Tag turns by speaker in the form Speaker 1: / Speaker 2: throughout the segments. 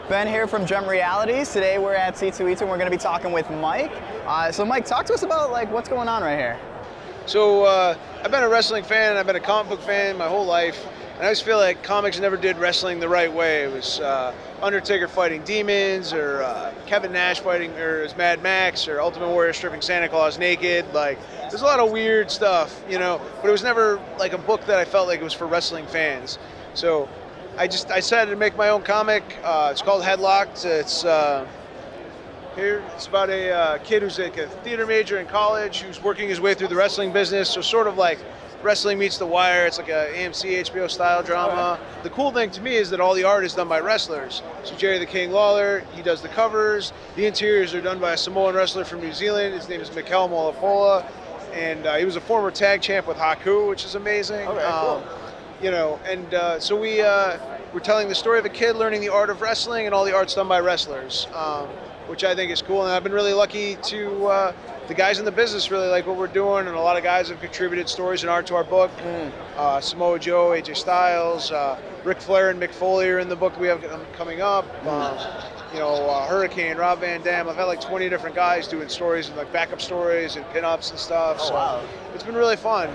Speaker 1: Ben here from Dreamt Realities. Today we're at C2E2 and we're going to be talking with Mike. So Mike, talk to us about what's going on right here.
Speaker 2: So I've been a wrestling fan, I've been a comic book fan my whole life, and I just feel like comics never did wrestling the right way. It was Undertaker fighting demons, or Kevin Nash fighting, or as Mad Max, or Ultimate Warrior stripping Santa Claus naked. Like, there's a lot of weird stuff, you know, but it was never like a book that I felt like it was for wrestling fans. So I decided to make my own comic. It's called Headlocked. It's about a kid who's like a theater major in college who's working his way through the wrestling business. So sort of like Wrestling Meets The Wire. It's like a AMC HBO style drama. Right. The cool thing to me is that all the art is done by wrestlers. So Jerry the King Lawler, he does the covers. The interiors are done by a Samoan wrestler from New Zealand. His name is Mikel Molafola, and he was a former tag champ with Haku, which is amazing.
Speaker 1: Okay, cool.
Speaker 2: You know, and so we're telling the story of a kid learning the art of wrestling, and all the art's done by wrestlers, which I think is cool. And I've been really lucky to, the guys in the business really like what we're doing, and a lot of guys have contributed stories and art to our book. Samoa Joe, AJ Styles, Ric Flair and Mick Foley are in the book we have coming up. You know, Hurricane, Rob Van Dam. I've had like 20 different guys doing stories and like backup stories and pinups and stuff.
Speaker 1: Oh,
Speaker 2: so
Speaker 1: wow.
Speaker 2: It's been really fun.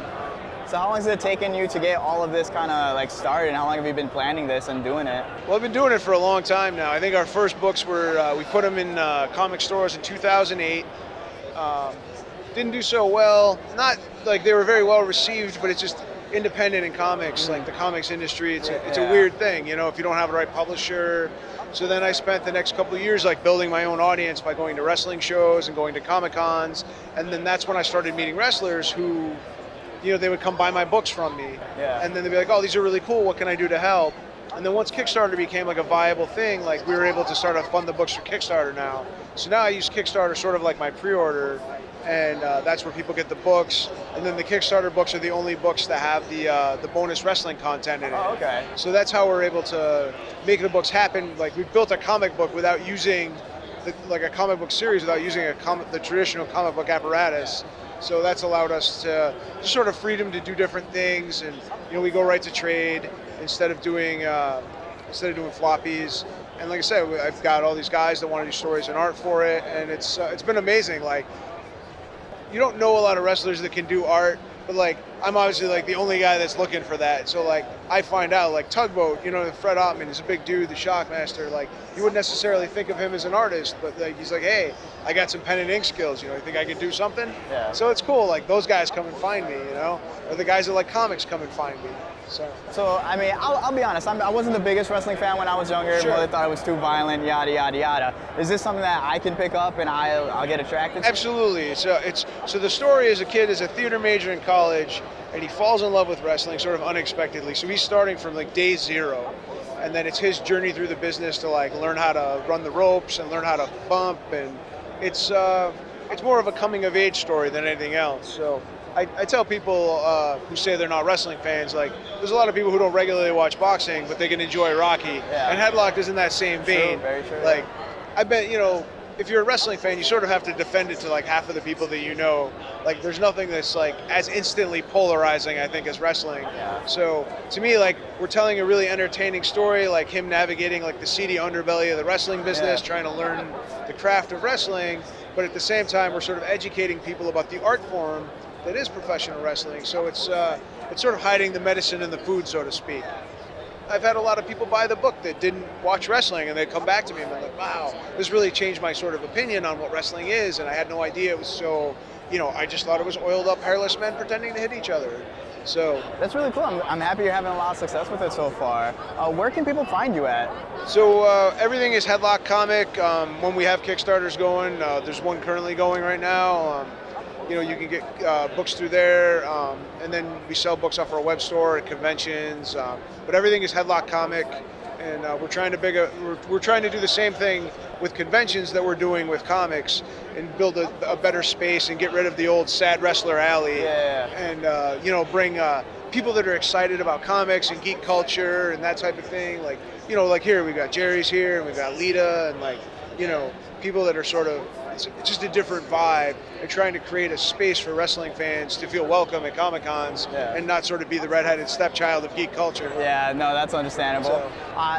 Speaker 1: So how long has it taken you to get all of this kind of like started, and how long have you been planning this and doing it?
Speaker 2: Well, I've been doing it for a long time now. I think our first books were, we put them in comic stores in 2008. Didn't do so well. Not like they were very well received, but it's just independent in comics, like the comics industry. It's a weird thing, you know, if you don't have the right publisher. So then I spent the next couple of years like building my own audience by going to wrestling shows and going to Comic Cons. And then that's when I started meeting wrestlers who, you know, they would come buy my books from me. And then they'd be like, oh, these are really cool. What can I do to help? And then once Kickstarter became like a viable thing, like we were able to start to fund the books for Kickstarter now. So now I use Kickstarter sort of like my pre-order, and that's where people get the books. And then the Kickstarter books are the only books that have the bonus wrestling content in it.
Speaker 1: Oh, okay.
Speaker 2: So that's how we're able to make the books happen. Like we built a comic book without using like a comic book series without using the traditional comic book apparatus. So that's allowed us to just sort of freedom to do different things, and you know, we go right to trade instead of doing floppies. And like I said, I've got all these guys that want to do stories and art for it, and it's been amazing. Like, you don't know a lot of wrestlers that can do art, but like I'm obviously like the only guy that's looking for that. So like I find out like Tugboat, you know, Fred Ottman is a big dude, the Shockmaster. Like you wouldn't necessarily think of him as an artist, but like he's like, hey, I got some pen and ink skills. You know, you think I could do something?
Speaker 1: Yeah.
Speaker 2: So it's cool. Like those guys come and find me, you know, or the guys that like comics come and find me.
Speaker 1: So I mean, I'll be honest. I wasn't the biggest wrestling fan when I was younger.
Speaker 2: Sure.
Speaker 1: Mother thought it was too violent, yada yada yada. Is this something that I can pick up and I'll get attracted to?
Speaker 2: Absolutely. So the story is a kid is a theater major in college, and he falls in love with wrestling sort of unexpectedly. So he's starting from like day zero, and then it's his journey through the business to like learn how to run the ropes and learn how to bump, and it's more of a coming of age story than anything else. So I tell people who say they're not wrestling fans, like there's a lot of people who don't regularly watch boxing, but they can enjoy Rocky.
Speaker 1: Yeah.
Speaker 2: And Headlocked is in that same vein.
Speaker 1: True, very true.
Speaker 2: Like, I bet, you know, if you're a wrestling fan, you sort of have to defend it to like half of the people that you know. Like there's nothing that's like as instantly polarizing, I think, as wrestling.
Speaker 1: Yeah.
Speaker 2: So to me, like we're telling a really entertaining story, like him navigating like the seedy underbelly of the wrestling business, trying to learn the craft of wrestling, but at the same time, we're sort of educating people about the art form that is professional wrestling. So it's sort of hiding the medicine in the food, so to speak. I've had a lot of people buy the book that didn't watch wrestling, and they'd come back to me and they're like, wow, this really changed my sort of opinion on what wrestling is, and I had no idea it was so, you know, I just thought it was oiled up hairless men pretending to hit each other. So
Speaker 1: that's really cool. I'm happy you're having a lot of success with it so far. Where can people find you at?
Speaker 2: So everything is Headlock Comic. When we have Kickstarters going, there's one currently going right now. You know, you can get books through there, and then we sell books off our web store at conventions. But everything is Headlock Comic, and we're trying to do the same thing with conventions that we're doing with comics, and build a better space and get rid of the old sad wrestler alley. And you know, bring people that are excited about comics and geek culture and that type of thing. Like, you know, like here we got Jerry's here, and we got Lita, and like, you know, people that are sort of it's just a different vibe, and trying to create a space for wrestling fans to feel welcome at Comic-Cons and not sort of be the redheaded stepchild of geek culture.
Speaker 1: Yeah, no, that's understandable.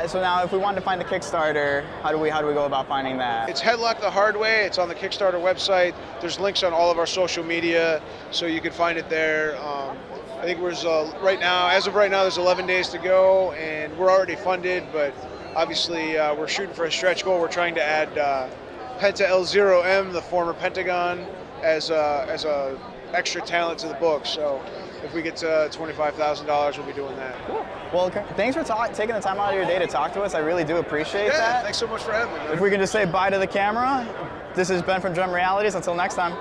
Speaker 1: So now, if we wanted to find the Kickstarter, how do we go about finding that?
Speaker 2: It's Headlocked the Hard Way. It's on the Kickstarter website. There's links on all of our social media, so you can find it there. I think there's as of right now, there's 11 days to go, and we're already funded, but obviously we're shooting for a stretch goal. We're trying to add Penta L0M, the former Pentagon, as a extra talent to the book. So if we get to $25,000, we'll be doing that.
Speaker 1: Cool. Well, thanks for taking the time out of your day to talk to us. I really do appreciate that.
Speaker 2: Thanks so much for having me, man.
Speaker 1: If we can just say bye to the camera. This is Ben from Dreamt Realities. Until next time.